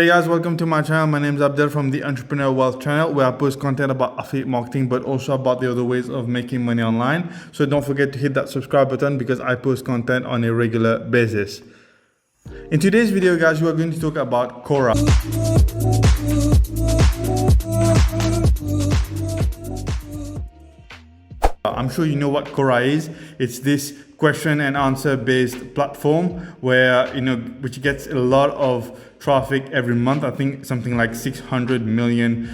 Hey guys, welcome to my channel. My name is Abdel from the Entrepreneur Wealth channel, where I post content about affiliate marketing, but also about the other ways of making money online. So don't forget to hit that subscribe button because I post content on a regular basis. In today's video, guys, we are going to talk about Quora. I'm sure you know what Quora is. It's this question and answer based platform where, which gets a lot of traffic every month. I think something like 600 million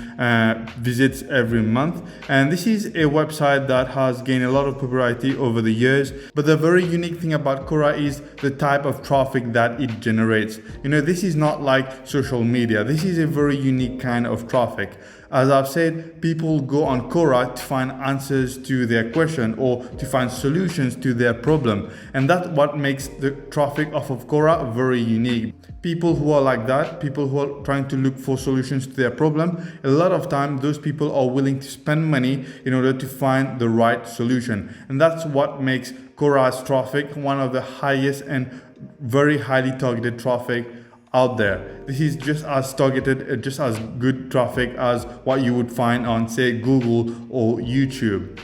visits every month. And this is a website that has gained a lot of popularity over the years. But the very unique thing about Quora is the type of traffic that it generates. This is not like social media. This is a very unique kind of traffic. As I've said, people go on Quora to find answers to their question or to find solutions to their problem. And that's what makes the traffic off of Quora very unique. People who are like that, people who are trying to look for solutions to their problem, a lot of time those people are willing to spend money in order to find the right solution. And that's what makes Quora's traffic one of the highest and very highly targeted traffic out there. This is just as targeted, just as good traffic as what you would find on, say, Google or YouTube.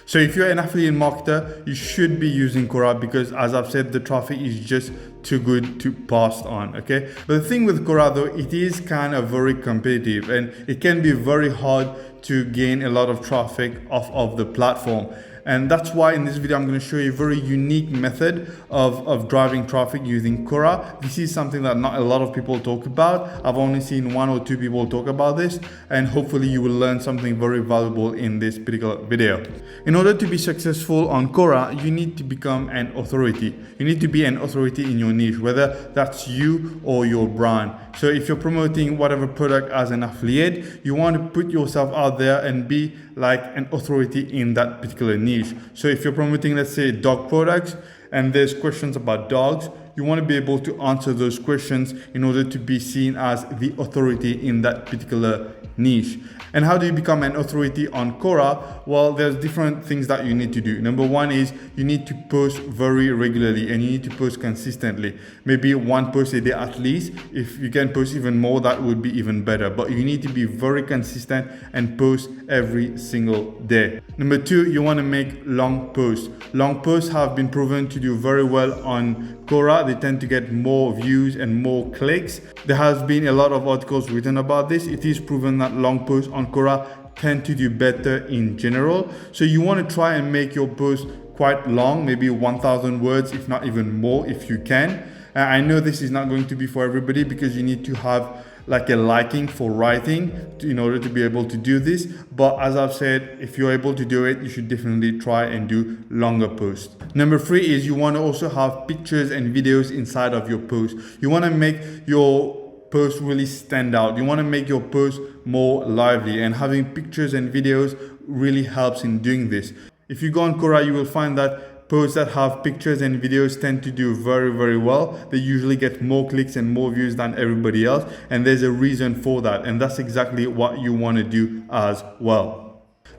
So if you're an affiliate marketer, you should be using Quora because, as I've said, the traffic is just too good to pass on, okay? But the thing with Quora though, it is kind of very competitive and it can be very hard to gain a lot of traffic off of the platform. And that's why in this video, I'm going to show you a very unique method of driving traffic using Quora. This is something that not a lot of people talk about. I've only seen 1 or 2 people talk about this, and hopefully you will learn something very valuable in this particular video. In order to be successful on Quora, you need to become an authority. You need to be an authority in your niche, whether that's you or your brand. So if you're promoting whatever product as an affiliate, you want to put yourself out there and be like an authority in that particular niche. So if you're promoting, let's say, dog products and there's questions about dogs, you want to be able to answer those questions in order to be seen as the authority in that particular niche. And how do you become an authority on Quora? Well, there's different things that you need to do. Number one is you need to post very regularly and you need to post consistently. Maybe 1 post a day at least. If you can post even more, that would be even better. But you need to be very consistent and post every single day. Number 2, you want to make long posts. Long posts have been proven to do very well on Quora. They tend to get more views and more clicks. There has been a lot of articles written about this. It is proven that long posts on Quora tend to do better in general. So you want to try and make your post quite long, maybe 1,000 words, if not even more, if you can. I know this is not going to be for everybody because you need to have like a liking for writing in order to be able to do this. But as I've said, if you're able to do it, you should definitely try and do longer posts. Number 3 is you want to also have pictures and videos inside of your post. You want to make your post really stand out. You want to make your post more lively, and having pictures and videos really helps in doing this. If you go on Quora, you will find that posts that have pictures and videos tend to do very, very well. They usually get more clicks and more views than everybody else. And there's a reason for that. And that's exactly what you want to do as well.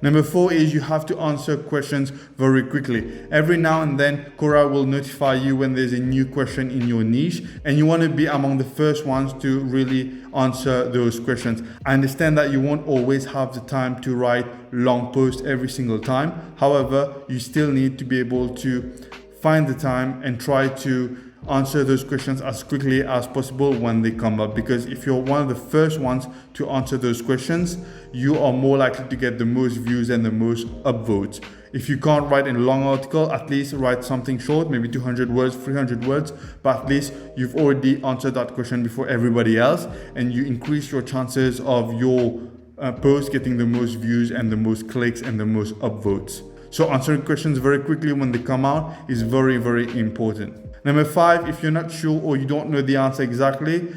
Number 4 is you have to answer questions very quickly. Every now and then, Quora will notify you when there's a new question in your niche, and you want to be among the first ones to really answer those questions. I understand that you won't always have the time to write long posts every single time. However, you still need to be able to find the time and try to answer those questions as quickly as possible when they come up, because if you're one of the first ones to answer those questions, you are more likely to get the most views and the most upvotes. If you can't write a long article, at least write something short, maybe 200 words, 300 words, but at least you've already answered that question before everybody else, and you increase your chances of your post getting the most views and the most clicks and the most upvotes. So answering questions very quickly when they come out is very, very important. Number 5, if you're not sure or you don't know the answer exactly,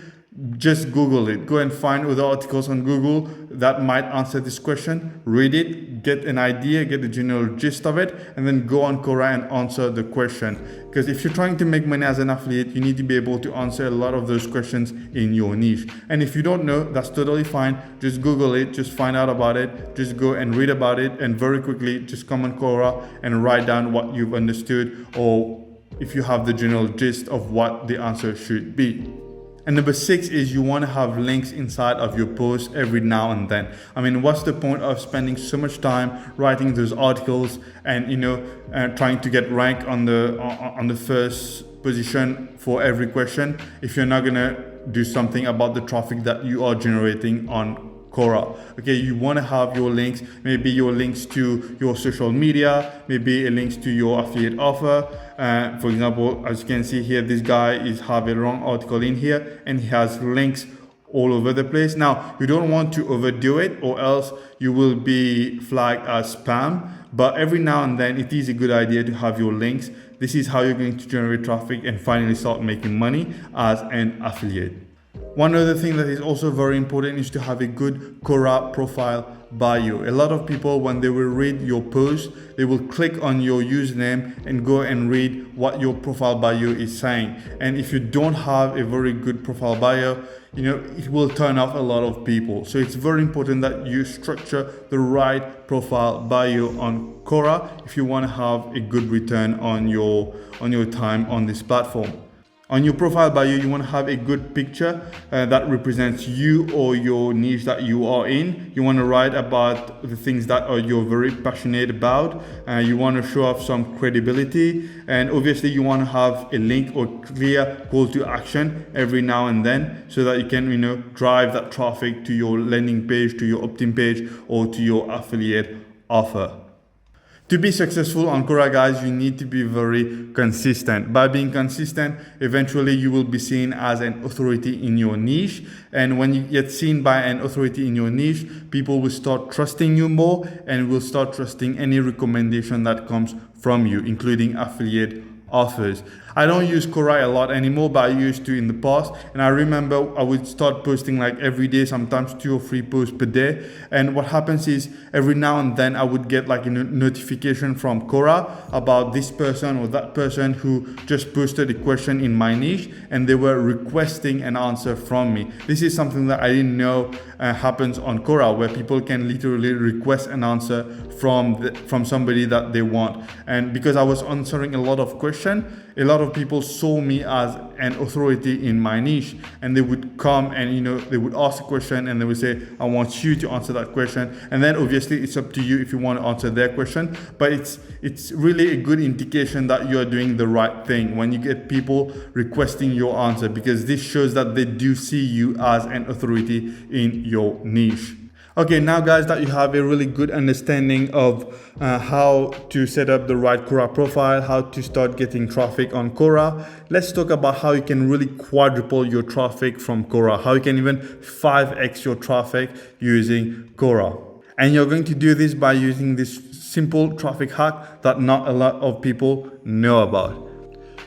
just Google it. Go and find other articles on Google that might answer this question. Read it, get an idea, get the general gist of it, and then go on Quora and answer the question. Because if you're trying to make money as an affiliate, you need to be able to answer a lot of those questions in your niche. And if you don't know, that's totally fine. Just Google it, just find out about it, just go and read about it, and very quickly just come on Quora and write down what you've understood, or if you have the general gist of what the answer should be. And number 6 is you want to have links inside of your post every now and then. I mean, what's the point of spending so much time writing those articles and trying to get ranked on the first position for every question if you're not gonna do something about the traffic that you are generating on Quora? Okay, you want to have your links, maybe your links to your social media, maybe a links to your affiliate offer. For example, as you can see here, this guy is have a wrong article in here and he has links all over the place. Now, you don't want to overdo it or else you will be flagged as spam. But every now and then it is a good idea to have your links. This is how you're going to generate traffic and finally start making money as an affiliate. One other thing that is also very important is to have a good Quora profile bio. A lot of people, when they will read your post, they will click on your username and go and read what your profile bio is saying. And if you don't have a very good profile bio, it will turn off a lot of people. So it's very important that you structure the right profile bio on Quora if you want to have a good return on your time on this platform. On your profile bio, you want to have a good picture that represents you or your niche that you are in. You want to write about the things that you're very passionate about. You want to show off some credibility. And obviously, you want to have a link or clear call to action every now and then so that you can, drive that traffic to your landing page, to your opt-in page, or to your affiliate offer. To be successful on Quora, guys, you need to be very consistent. By being consistent, eventually you will be seen as an authority in your niche. And when you get seen by an authority in your niche, people will start trusting you more and will start trusting any recommendation that comes from you, including affiliate offers. I don't use Quora a lot anymore, but I used to in the past. And I remember I would start posting like every day, sometimes 2 or 3 posts per day. And what happens is every now and then I would get like a notification from Quora about this person or that person who just posted a question in my niche and they were requesting an answer from me. This is something that I didn't know happens on Quora, where people can literally request an answer from somebody that they want. And because I was answering a lot of questions, a lot of people saw me as an authority in my niche, and they would come and they would ask a question and they would say, I want you to answer that question. And then obviously it's up to you if you want to answer their question, but it's really a good indication that you are doing the right thing when you get people requesting your answer, because this shows that they do see you as an authority in your niche. Okay, now guys, that you have a really good understanding of how to set up the right Quora profile, how to start getting traffic on Quora, let's talk about how you can really quadruple your traffic from Quora, how you can even 5x your traffic using Quora. And you're going to do this by using this simple traffic hack that not a lot of people know about.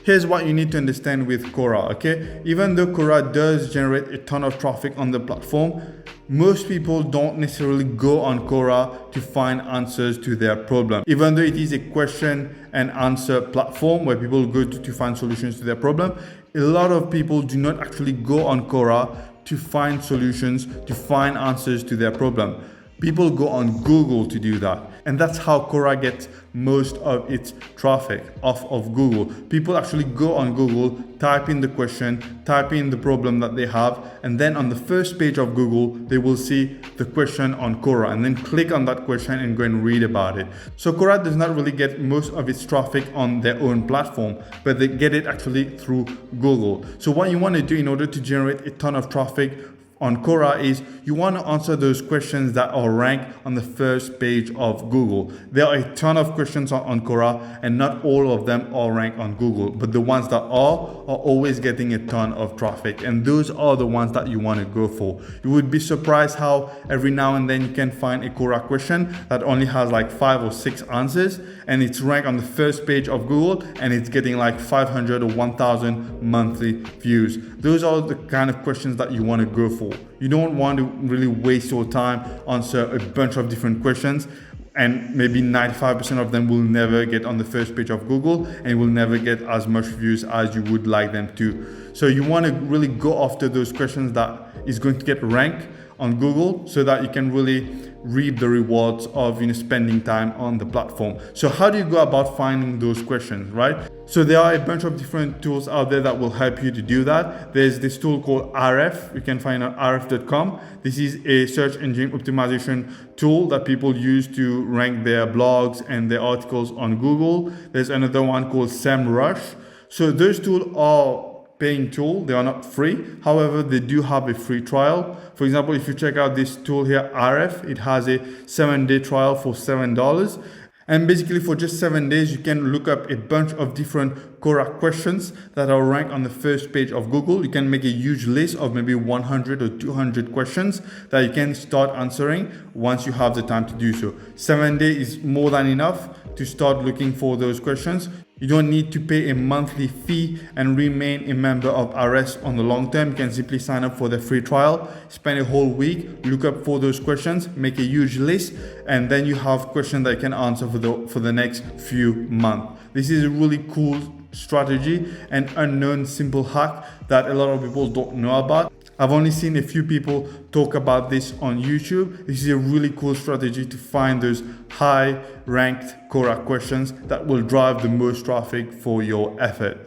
Here's what you need to understand with Quora, okay? Even though Quora does generate a ton of traffic on the platform, most people don't necessarily go on Quora to find answers to their problem. Even though it is a question and answer platform where people go to find solutions to their problem, a lot of people do not actually go on Quora to find solutions, to find answers to their problem. People go on Google to do that. And that's how Quora gets most of its traffic off of Google. People actually go on Google, type in the question, type in the problem that they have, and then on the first page of Google, they will see the question on Quora and then click on that question and go and read about it. So Quora does not really get most of its traffic on their own platform, but they get it actually through Google. So what you want to do in order to generate a ton of traffic on Quora is you want to answer those questions that are ranked on the first page of Google. There are a ton of questions on Quora and not all of them are ranked on Google, but the ones that are always getting a ton of traffic, and those are the ones that you want to go for. You would be surprised how every now and then you can find a Quora question that only has like 5 or 6 answers and it's ranked on the first page of Google and it's getting like 500 or 1,000 monthly views. Those are the kind of questions that you want to go for. You don't want to really waste your time answer a bunch of different questions, and maybe 95% of them will never get on the first page of Google and will never get as much views as you would like them to. So you want to really go after those questions that is going to get ranked on Google so that you can really reap the rewards of spending time on the platform. So how do you go about finding those questions, right? So there are a bunch of different tools out there that will help you to do that. There's this tool called RF. You can find on rf.com. This is a search engine optimization tool that people use to rank their blogs and their articles on Google. There's another one called SEMrush. So those tools are paying tool. They are not free. However, they do have a free trial. For example, if you check out this tool here, RF, it has a 7-day trial for $7. And basically for just 7 days, you can look up a bunch of different Quora questions that are ranked on the first page of Google. You can make a huge list of maybe 100 or 200 questions that you can start answering once you have the time to do so. 7 days is more than enough to start looking for those questions. You don't need to pay a monthly fee and remain a member of RS on the long term. You can simply sign up for the free trial, spend a whole week, look up for those questions, make a huge list, and then you have questions that you can answer for the next few months. This is a really cool strategy and unknown simple hack that a lot of people don't know about. I've only seen a few people talk about this on YouTube. This is a really cool strategy to find those high ranked Quora questions that will drive the most traffic for your effort.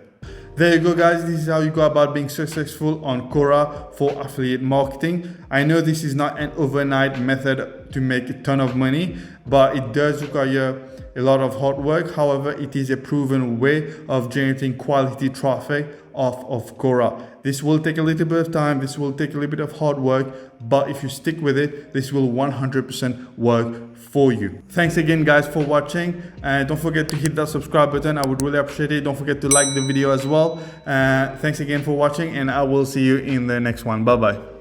There you go, guys. This is how you go about being successful on Quora for affiliate marketing. I know this is not an overnight method to make a ton of money, but it does require a lot of hard work. However, it is a proven way of generating quality traffic off of Quora. This will take a little bit of time. This will take a little bit of hard work, but if you stick with it, this will 100% work for you. Thanks again, guys, for watching. And don't forget to hit that subscribe button. I would really appreciate it. Don't forget to like the video as well. Thanks again for watching, and I will see you in the next one. Bye-bye.